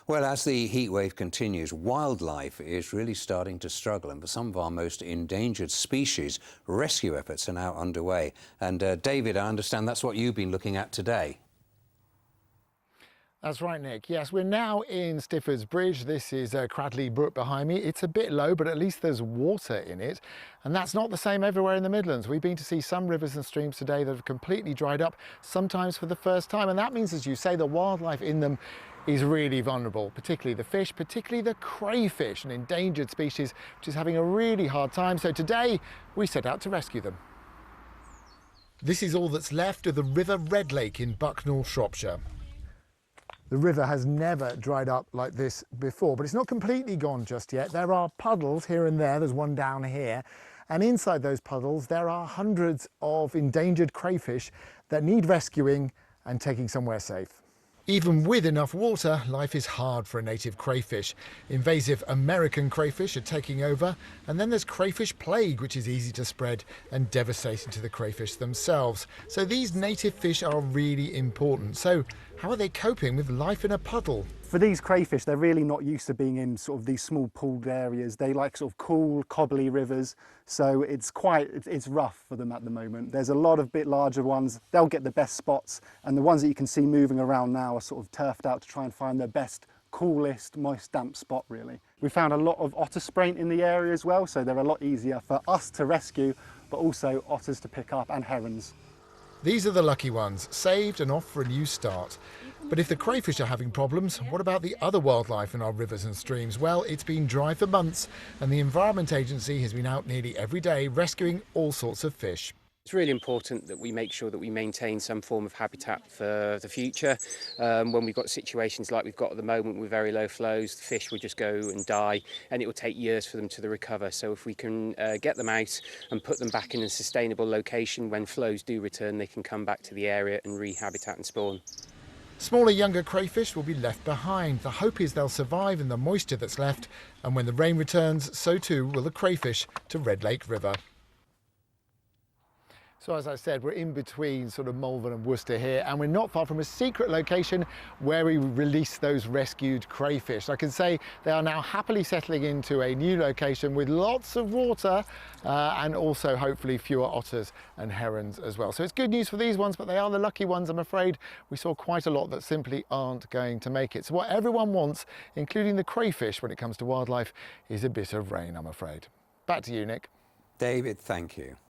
Well, as the heat wave continues, wildlife is really starting to struggle, and for some of our most endangered species, rescue efforts are now underway. And David, I understand that's what you've been looking at today. That's right, Nick. Yes, we're now in Stifford's Bridge. This is Cradley Brook behind me. It's a bit low, but at least there's water in it. And that's not the same everywhere in the Midlands. We've been to see some rivers and streams today that have completely dried up, sometimes for the first time. And that means, as you say, the wildlife in them is really vulnerable, particularly the fish, particularly the crayfish, an endangered species which is having a really hard time. So today we set out to rescue them. This is all that's left of the River Redlake in Bucknell, Shropshire. The river has never dried up like this before, but it's not completely gone just yet. There are puddles here and there. There's one down here. And inside those puddles, there are hundreds of endangered crayfish that need rescuing and taking somewhere safe. Even with enough water, life is hard for a native crayfish. Invasive American crayfish are taking over, and then there's crayfish plague, which is easy to spread and devastating to the crayfish themselves. So these native fish are really important. So how are they coping with life in a puddle? For these crayfish, they're really not used to being in sort of these small pooled areas. They like sort of cool, cobbly rivers, so it's rough for them at the moment. There's a lot of bit larger ones. They'll get the best spots, and the ones that you can see moving around now are sort of turfed out to try and find their best, coolest, moist, damp spot, really. We found a lot of otter spraint in the area as well, so they're a lot easier for us to rescue, but also otters to pick up and herons. These are the lucky ones, saved and off for a new start. But if the crayfish are having problems, what about the other wildlife in our rivers and streams? Well, it's been dry for months, and the Environment Agency has been out nearly every day rescuing all sorts of fish. It's really important that we make sure that we maintain some form of habitat for the future. When we've got situations like we've got at the moment with very low flows, the fish will just go and die, and it will take years for them to recover. So if we can get them out and put them back in a sustainable location, when flows do return, they can come back to the area and rehabitat and spawn. Smaller, younger crayfish will be left behind. The hope is they'll survive in the moisture that's left, and when the rain returns, so too will the crayfish to Redlake River. So as I said, we're in between sort of Malvern and Worcester here, and we're not far from a secret location where we release those rescued crayfish. I can say they are now happily settling into a new location with lots of water and also hopefully fewer otters and herons as well. So it's good news for these ones, but they are the lucky ones. I'm afraid we saw quite a lot that simply aren't going to make it. So what everyone wants, including the crayfish when it comes to wildlife, is a bit of rain, I'm afraid. Back to you, Nick. David, thank you.